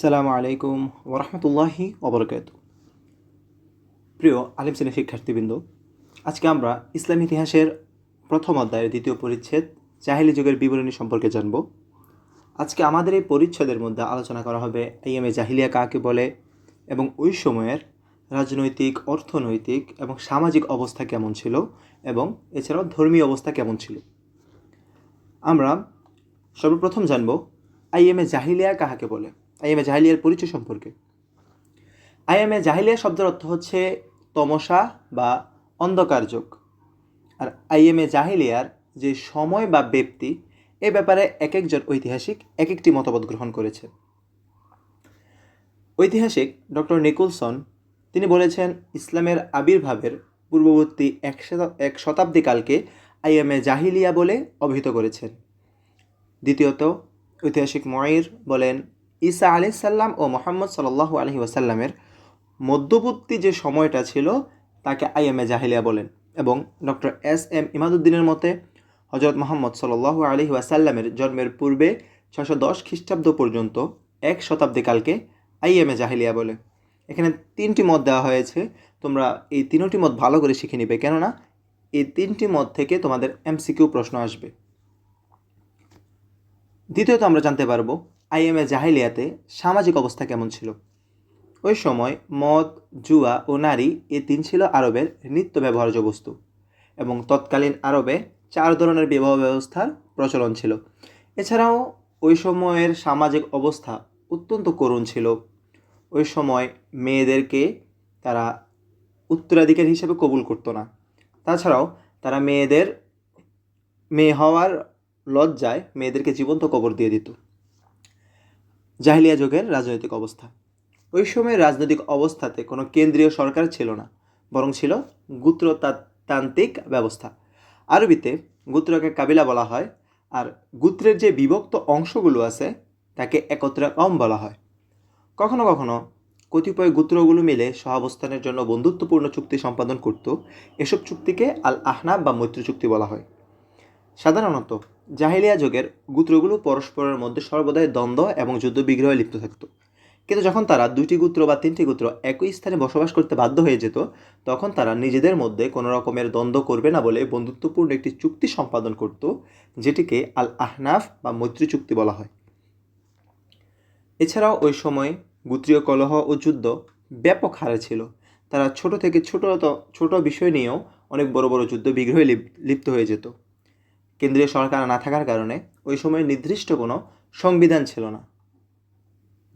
সালামু আলাইকুম ওরহমতুল্লাহি ওবরকাত। প্রিয় আলিম শ্রেণীর শিক্ষার্থীবৃন্দ, আজকে আমরা ইসলাম ইতিহাসের প্রথম অধ্যায়ের দ্বিতীয় পরিচ্ছেদ জাহিলি যুগের বিবরণী সম্পর্কে জানব। আজকে আমাদের এই পরিচ্ছেদের মধ্যে আলোচনা করা হবে আইয়ামে জাহিলিয়া কাকে বলে এবং ওই সময়ের রাজনৈতিক, অর্থনৈতিক এবং সামাজিক অবস্থা কেমন ছিল এবং এছাড়াও ধর্মীয় অবস্থা কেমন ছিল। আমরা সর্বপ্রথম জানব আইয়ামে জাহিলিয়া কাহাকে বলে, আইয়ামে জাহিলিয়ার পরিচয় সম্পর্কে। আইয়ামে জাহিলিয়া শব্দের অর্থ হচ্ছে তমসা বা অন্ধকার যুগ। আর আইয়ামে জাহিলিয়ার যে সময় বা ব্যক্তি, এ ব্যাপারে এক একজন ঐতিহাসিক এক একটি মতবাদ গ্রহণ করেছে। ঐতিহাসিক ডক্টর নিকোলসন তিনি বলেছেন, ইসলামের আবির্ভাবের পূর্ববর্তী এক শতাব্দী কালকে আইয়ামে জাহিলিয়া বলে অভিহিত করেছেন। দ্বিতীয়ত, ঐতিহাসিক ময়ির বলেন, ঈসা আলাইহিস সালাম ও মুহাম্মদ সাল্লাল্লাহু আলাইহি ওয়াসাল্লামের মধ্যবর্তী যে সময়টা ছিল তাকে আইয়ামে জাহিলিয়া বলেন। এবং ডক্টর এস.এম. ইমাদুদ্দিনের মতে হজরত মুহাম্মদ সাল্লাল্লাহু আলাইহি ওয়াসাল্লামের জন্মের পূর্বে 610 খ্রিস্টাব্দ পর্যন্ত এক শতাব্দীকালকে আইয়ামে জাহিলিয়া বলে। এখানে তিনটি মত দেওয়া হয়েছে, তোমরা এই তিনটি মত ভালো করে শিখে নিবে, কেননা এই তিনটি মত থেকে তোমাদের এমসিকিউ প্রশ্ন আসবে। দ্বিতীয়ত, আমরা জানতে পারবো আইয়ামে জাহিলিয়াতে সামাজিক অবস্থা কেমন ছিল। ওই সময় মদ, জুয়া ও নারী এ তিন ছিল আরবের নিত্য ব্যবহার্য বস্তু এবং তৎকালীন আরবে 4 ধরনের বিবাহ ব্যবস্থার প্রচলন ছিল। এছাড়াও ওই সময়ের সামাজিক অবস্থা অত্যন্ত করুণ ছিল। ওই সময় মেয়েদেরকে তারা উত্তরাধিকার হিসেবে কবুল করতো না। তাছাড়াও তারা মেয়ে হওয়ার লজ্জায় মেয়েদেরকে জীবন্ত কবর দিয়ে দিত। জাহিলিয়া যুগের রাজনৈতিক অবস্থা। ওই সময়ের রাজনৈতিক অবস্থাতে কোনো কেন্দ্রীয় সরকার ছিল না, বরং ছিল গোত্রতান্ত্রিক ব্যবস্থা। আরবিতে গোত্রকে কাবিলা বলা হয়, আর গোত্রের যে বিভক্ত অংশগুলো আছে তাকে একত্রে কওম বলা হয়। কখনো কখনো কতিপয় গোত্রগুলো মিলে সহাবস্থানের জন্য বন্ধুত্বপূর্ণ চুক্তি সম্পাদন করত। এসব চুক্তিকে আল আহনাব বা মৈত্রী চুক্তি বলা হয়। সাধারণত জাহিলিয়া যুগের গোত্রগুলো পরস্পরের মধ্যে সর্বদাই দ্বন্দ্ব এবং যুদ্ধবিগ্রহে লিপ্ত থাকত। কিন্তু যখন তারা 2টি গোত্র বা 3টি গোত্র একই স্থানে বসবাস করতে বাধ্য হয়ে যেত, তখন তারা নিজেদের মধ্যে কোনো রকমের দ্বন্দ্ব করবে না বলে বন্ধুত্বপূর্ণ একটি চুক্তি সম্পাদন করত, যেটিকে আল আহনাফ বা মৈত্রী চুক্তি বলা হয়। এছাড়াও ওই সময় গোত্রীয় কলহ ও যুদ্ধ ব্যাপক হারে ছিল। তারা ছোট থেকে ছোট বিষয় নিয়েও অনেক বড় বড় যুদ্ধ বিগ্রহে লিপ্ত হয়ে যেত। কেন্দ্রীয় সরকার না থাকার কারণে ওই সময় নির্দিষ্ট কোনো সংবিধান ছিল না।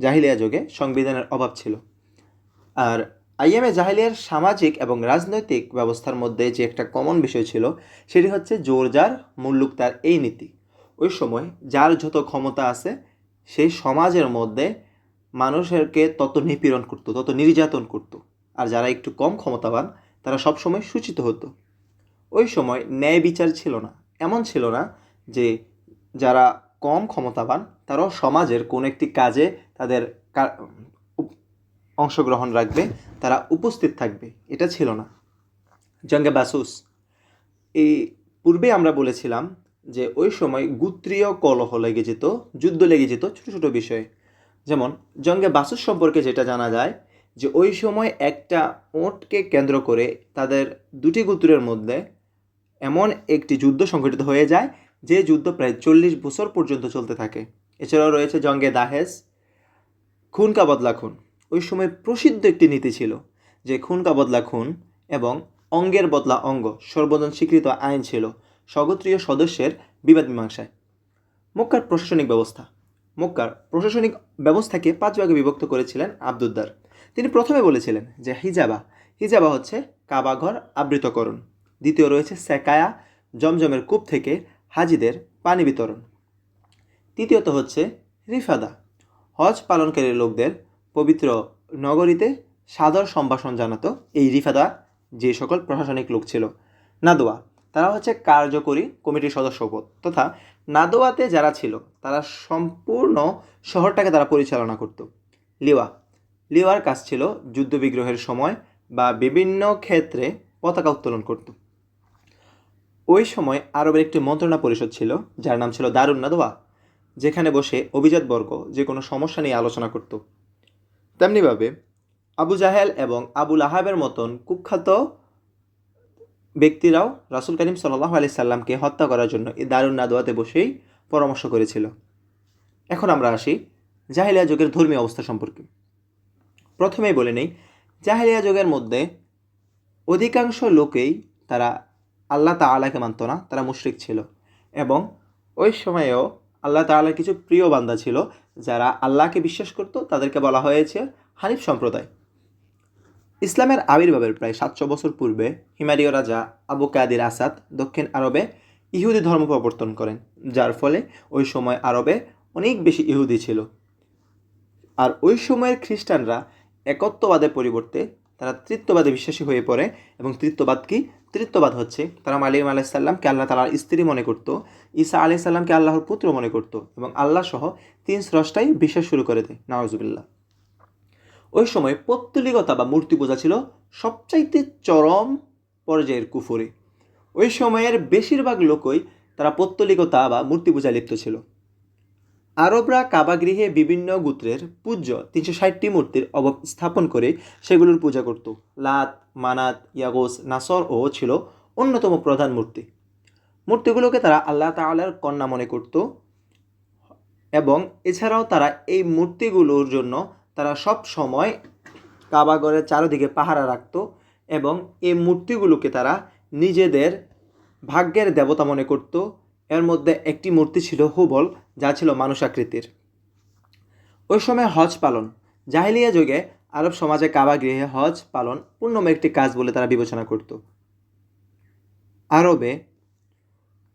জাহিলিয়া যুগে সংবিধানের অভাব ছিল। আর আইয়ামে জাহিলিয়ার সামাজিক এবং রাজনৈতিক ব্যবস্থার মধ্যে যে একটা কমন বিষয় ছিল, সেটি হচ্ছে জোর যার মুল্লুক তার এই নীতি। ওই সময় যার যত ক্ষমতা আছে সেই সমাজের মধ্যে মানুষেরকে তত নিপীড়ন করত, তত নির্যাতন করত। আর যারা একটু কম ক্ষমতাবান তারা সবসময় সূচিত হতো। ওই সময় ন্যায় বিচার ছিল না। এমন ছিল না যে যারা কম ক্ষমতাবান তারাও সমাজের কোনো একটি কাজে তাদের অংশগ্রহণ রাখবে, তারা উপস্থিত থাকবে, এটা ছিল না। জঙ্গে বাসুস, এই পূর্বে আমরা বলেছিলাম যে ওই সময় গোত্রীয় কলহ লেগে যেত, যুদ্ধ লেগে যেত ছোট ছোট বিষয়ে। যেমন জঙ্গে বাসুস সম্পর্কে যেটা জানা যায় যে ওই সময় একটা ওটকে কেন্দ্র করে তাদের 2টি গোত্রের মধ্যে এমন একটি যুদ্ধ সংঘটিত হয়ে যায় যে যুদ্ধ প্রায় 40 বছর পর্যন্ত চলতে থাকে। এছাড়াও রয়েছে জঙ্গে দাহেজ, খুন কা বদলা খুন। ওই সময় প্রসিদ্ধ একটি নীতি ছিল যে খুন কা বদলা খুন এবং অঙ্গের বদলা অঙ্গ সর্বজন স্বীকৃত আইন ছিল স্বগোত্রীয় সদস্যের বিবাদ মীমাংসায়। মক্কার প্রশাসনিক ব্যবস্থা। মক্কার প্রশাসনিক ব্যবস্থাকে 5 ভাগে বিভক্ত করেছিলেন আব্দুদ্দার। তিনি প্রথমে বলেছিলেন যে হিজাবা হচ্ছে কাবাঘর আবৃতকরণ। দ্বিতীয় রয়েছে সেকায়া, জমজমের কূপ থেকে হাজিদের পানি বিতরণ। তৃতীয়ত হচ্ছে রিফাদা, হজ পালনকারী লোকদের পবিত্র নগরীতে সাদর সম্ভাষণ জানাতো এই রিফাদা যে সকল প্রশাসনিক লোক ছিল। নাদোয়া, তারা হচ্ছে কার্যকরী কমিটির সদস্যপদ, তথা নাদোয়াতে যারা ছিল তারা সম্পূর্ণ শহরটাকে তারা পরিচালনা করত। লিওয়ার কাজ ছিল যুদ্ধবিগ্রহের সময় বা বিভিন্ন ক্ষেত্রে পতাকা উত্তোলন করত। ওই সময় আরবের একটি মন্ত্রণা পরিষদ ছিল যার নাম ছিল দারুন নাদোয়া, যেখানে বসে অভিজাতবর্গ যে কোনো সমস্যা নিয়ে আলোচনা করত। তেমনিভাবে আবু জাহেল এবং আবু লাহাবের মতন কুখ্যাত ব্যক্তিরাও রাসূল করিম সাল্লাল্লাহু আলাইহি সাল্লামকে হত্যা করার জন্য এই দারুন নাদওয়াতে বসেই পরামর্শ করেছিল। এখন আমরা আসি জাহেলিয়া যুগের ধর্মীয় অবস্থা সম্পর্কে। প্রথমেই বলে নেই, জাহেলিয়া যুগের মধ্যে অধিকাংশ লোকেই তারা আল্লাহ তাআলাকে মানত না, তারা মুশরিক ছিল। এবং ওই সময়েও আল্লাহ তাআলার কিছু প্রিয় বান্দা ছিল যারা আল্লাহকে বিশ্বাস করত, তাদেরকে বলা হয়েছে হানিফ সম্প্রদায়। ইসলামের আবির্ভাবের প্রায় 700 বছর পূর্বে হিমারীয় রাজা আবু কাদির আসাদ দক্ষিণ আরবে ইহুদি ধর্ম প্রবর্তন করেন, যার ফলে ওই সময় আরবে অনেক বেশি ইহুদি ছিল। আর ওই সময়ের খ্রিস্টানরা একত্ববাদের পরিবর্তে তারা তৃত্ববাদে বিশ্বাসী হয়ে পড়ে। এবং তৃত্ববাদ কি? তৃত্ববাদ হচ্ছে তারা মারিয়াম আলাইসাল্লামকে আল্লাহ তাআলার স্ত্রী মনে করত, ঈসা আলাইসাল্লামকে আল্লাহর পুত্র মনে করত এবং আল্লাহ সহ 3 স্রষ্টাই বিশ্বাস শুরু করে দেয়। নাউজুবিল্লাহ। ওই সময় পৌত্তলিকতা বা মূর্তি পূজা ছিল সবচাইতে চরম পর্যায়ের কুফরি। ওই সময়ের বেশিরভাগ লোকই তারা পৌত্তলিকতা বা মূর্তি পূজায় লিপ্ত ছিল। আরবরা কাবাগৃহে বিভিন্ন গোত্রের পূজ্য 360টি মূর্তির স্থাপন করে সেগুলোর পূজা করত। লাত, মানাত, ইয়াগুস, নাসর ও ছিল অন্যতম প্রধান মূর্তি। মূর্তিগুলোকে তারা আল্লাহ তাআলার কন্যা মনে করত এবং এছাড়াও তারা এই মূর্তিগুলোর জন্য তারা সব সময় কাবাগরের চারদিকে পাহারা রাখত এবং এই মূর্তিগুলোকে তারা নিজেদের ভাগ্যের দেবতা মনে করত। এর মধ্যে একটি মূর্তি ছিল হুবল, যা ছিল মানুষ আকৃতির। ওই সময় হজ পালন, জাহেলিয়া যুগে আরব সমাজে কাবাগৃহে হজ পালন পূর্ণম একটি কাজ বলে তারা বিবেচনা করত।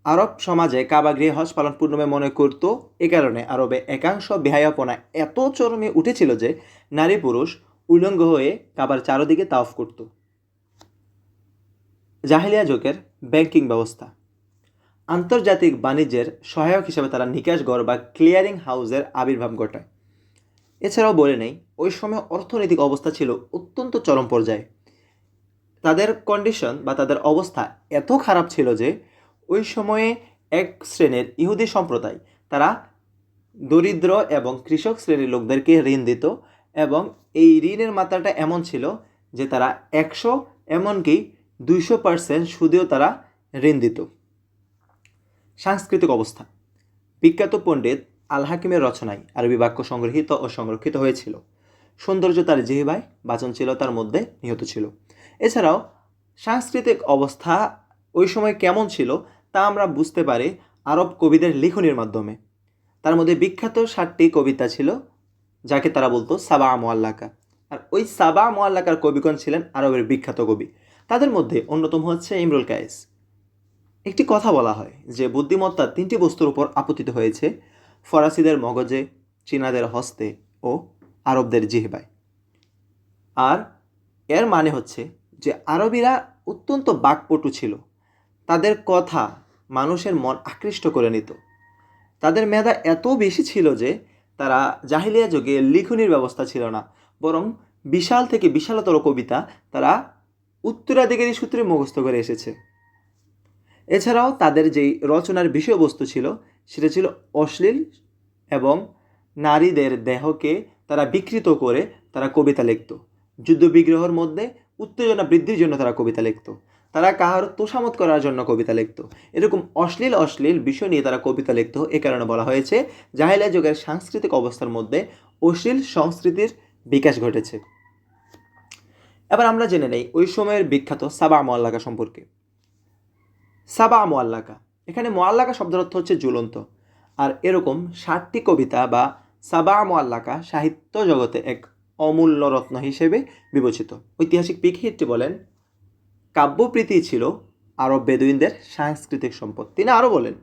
আরব সমাজে কাবাগৃহে হজ পালন পূর্ণমে মনে করত। এ কারণে আরবে একাংশ বেহায়াপনা এত চরমে উঠেছিল যে নারী পুরুষ উলঙ্গ হয়ে কাবার চারদিকে তাওয়াফ করত। জাহেলিয়া যুগের ব্যাংকিং ব্যবস্থা, আন্তর্জাতিক বাণিজ্যের সহায়ক হিসেবে তারা নিকাশঘর বা ক্লিয়ারিং হাউসের আবির্ভাব ঘটায়। এছাড়াও বলে নেই, ওই সময় অর্থনৈতিক অবস্থা ছিল অত্যন্ত চরম পর্যায়ে। তাদের কন্ডিশন বা তাদের অবস্থা এত খারাপ ছিল যে ওই সময়ে এক শ্রেণীর ইহুদি সম্প্রদায় তারা দরিদ্র এবং কৃষক শ্রেণীর লোকদেরকে ঋণ দিত এবং এই ঋণের মাত্রাটা এমন ছিল যে তারা 100 এমনকি 200% সুদেও তারা ঋণ দিত। সাংস্কৃতিক অবস্থা, বিখ্যাত পণ্ডিত আল হাকিমের রচনায় আরবি বাক্য সংগৃহীত ও সংরক্ষিত হয়েছিল। সৌন্দর্য তার জিহ্বায়, বাচনশীলতার মধ্যে নিহত ছিল। এছাড়াও সাংস্কৃতিক অবস্থা ওই সময় কেমন ছিল তা আমরা বুঝতে পারি আরব কবিদের লিখনির মাধ্যমে। তার মধ্যে বিখ্যাত 7টি কবিতা ছিল যাকে তারা বলতো সাবা মুআল্লাকা। আর ওই সাবা মুআল্লাকার কবিগণ ছিলেন আরবের বিখ্যাত কবি। তাদের মধ্যে অন্যতম হচ্ছে ইমরুল কায়েস। একটি কথা বলা হয় যে বুদ্ধিমত্তা 3টি বস্তুর উপর আপতিত হয়েছে: ফরাসিদের মগজে, চীনাদের হস্তে ও আরবদের জিহ্বায়। আর এর মানে হচ্ছে যে আরবিরা অত্যন্ত বাকপটু ছিল। তাদের কথা মানুষের মন আকৃষ্ট করে নিত। তাদের মেধা এত বেশি ছিল যে তারা জাহিলিয়া যুগে লিখনির ব্যবস্থা ছিল না, বরং বিশাল থেকে বিশালতর কবিতা তারা উত্তরাধিকারী সূত্রে মুখস্থ করে এসেছে। এছাড়াও তাদের যেই রচনার বিষয়বস্তু ছিল সেটা ছিল অশ্লীল এবং নারীদের দেহকে তারা বিকৃত করে তারা কবিতা লিখত। যুদ্ধবিগ্রহের মধ্যে উত্তেজনা বৃদ্ধির জন্য তারা কবিতা লিখত। তারা কাহার তোষামত করার জন্য কবিতা লিখত। এরকম অশ্লীল বিষয় নিয়ে তারা কবিতা লিখত। এ কারণে বলা হয়েছে জাহেলিয়া যুগের সাংস্কৃতিক অবস্থার মধ্যে অশ্লীল সংস্কৃতির বিকাশ ঘটেছে। এবার আমরা জেনে নেই ওই সময়ের বিখ্যাত সাবা মুআল্লাকা সম্পর্কে। সাবা মুআল্লাকা, এখানে মুআল্লাকা শব্দের অর্থ হচ্ছে ঝুলন্ত। আর এরকম 60টি কবিতা বা সাবা মুআল্লাকা সাহিত্য জগতে এক অমূল্য রত্ন হিসেবে বিবেচিত। ঐতিহাসিক পিকহিট্টি বলেন, কাব্যপ্রীতি ছিল আরব বেদুইনদের সাংস্কৃতিক সম্পদ। তিনি আরও বলেন,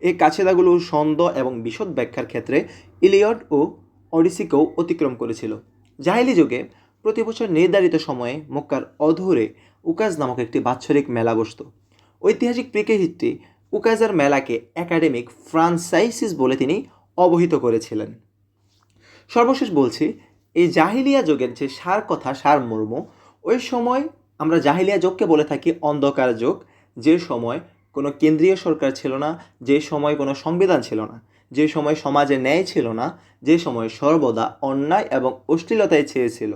এই কাছেদাগুলো ছন্দ এবং বিশদ ব্যাখ্যার ক্ষেত্রে ইলিয়ড ও অডিসিকেও অতিক্রম করেছিল। জাহেলি যুগে প্রতি বছর নির্ধারিত সময়ে মক্কার অধরে উকাজ নামক একটি বাৎসরিক মেলা বসত। ঐতিহাসিক পিকহিট্টি উকাজের মেলাকে একাডেমিক ফ্রান্সাইসিস বলে তিনি অবহিত করেছিলেন। সর্বশেষ বলছি, এই জাহিলিয়া যুগের যে সারমর্ম, ওই সময় আমরা জাহিলিয়া যুগকে বলে থাকি অন্ধকার যুগ। যে সময় কোনো কেন্দ্রীয় সরকার ছিল না, যে সময় কোনো সংবিধান ছিল না, যে সময় সমাজে ন্যায় ছিল না, যে সময় সর্বদা অন্যায় এবং অশ্লীলতায় ছেয়েছিল,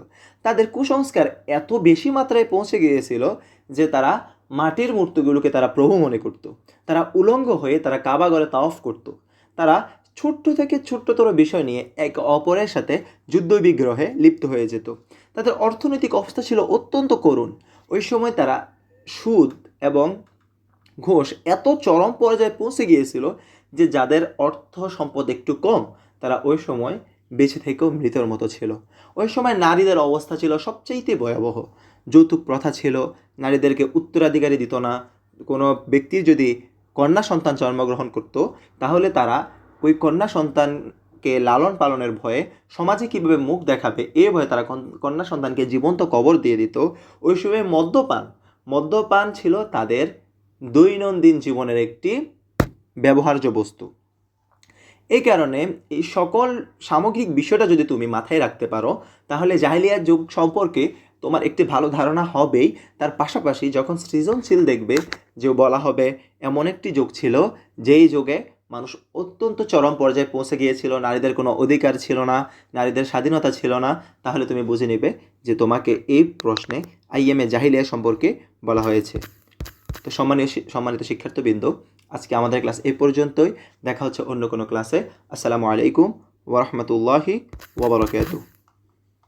তাদের কুসংস্কার এত বেশি মাত্রায় পৌঁছে গিয়েছিল যে তারা মাটির মূর্তিগুলোকে তারা প্রভু মনে করত। তারা উলঙ্গ হয়ে তারা কাবাগরে তাওয়াফ করত। তারা ছোট্ট থেকে ছোট্টতর বিষয় নিয়ে একে অপরের সাথে যুদ্ধ বিগ্রহে লিপ্ত হয়ে যেত। তাদের অর্থনৈতিক অবস্থা ছিল অত্যন্ত করুণ। ওই সময় তারা সুদ এবং ঘোষ এত চরম পর্যায়ে পৌঁছে গিয়েছিল যে যাদের অর্থ সম্পদ একটু কম, তারা ওই সময় বেঁচে থেকেও মৃতের মতো ছিল। ওই সময় নারীদের অবস্থা ছিল সবচাইতে ভয়াবহ। যৌতুক প্রথা ছিল, নারীদেরকে উত্তরাধিকারী দিত না। কোনো ব্যক্তির যদি কন্যা সন্তান জন্মগ্রহণ করত, তাহলে তারা ওই কন্যা সন্তানকে লালন পালনের ভয়ে, সমাজে কীভাবে মুখ দেখাবে এই ভয়ে তারা কন্যা সন্তানকে জীবন্ত কবর দিয়ে দিত। ওই সময় মদ্যপান ছিল তাদের দৈনন্দিন জীবনের একটি ব্যবহার্য বস্তু। এই কারণে এই সকল সামগ্রিক বিষয়টা যদি তুমি মাথায় রাখতে পারো, তাহলে জাহেলিয়াত যুগ সম্পর্কে তোমার একটি ভালো ধারণা হবেই। তার পাশাপাশি যখন সৃজনশীল দেখবে, যে বলা হবে এমন একটি যুগ ছিল যেই যুগে মানুষ অত্যন্ত চরম পর্যায়ে পৌঁছে গিয়েছিল, নারীদের কোনো অধিকার ছিল না, নারীদের স্বাধীনতা ছিল না, তাহলে তুমি বুঝে নেবে যে তোমাকে এই প্রশ্নে আইএমএ জাহিলিয়া সম্পর্কে বলা হয়েছে। তো সম্মানিত শিক্ষার্থীবৃন্দ, আজকে আমাদের ক্লাস এই পর্যন্তই। দেখা হচ্ছে অন্য কোনো ক্লাসে। আসসালামু আলাইকুম ওয়া রাহমাতুল্লাহি ওয়া বারাকাতুহু।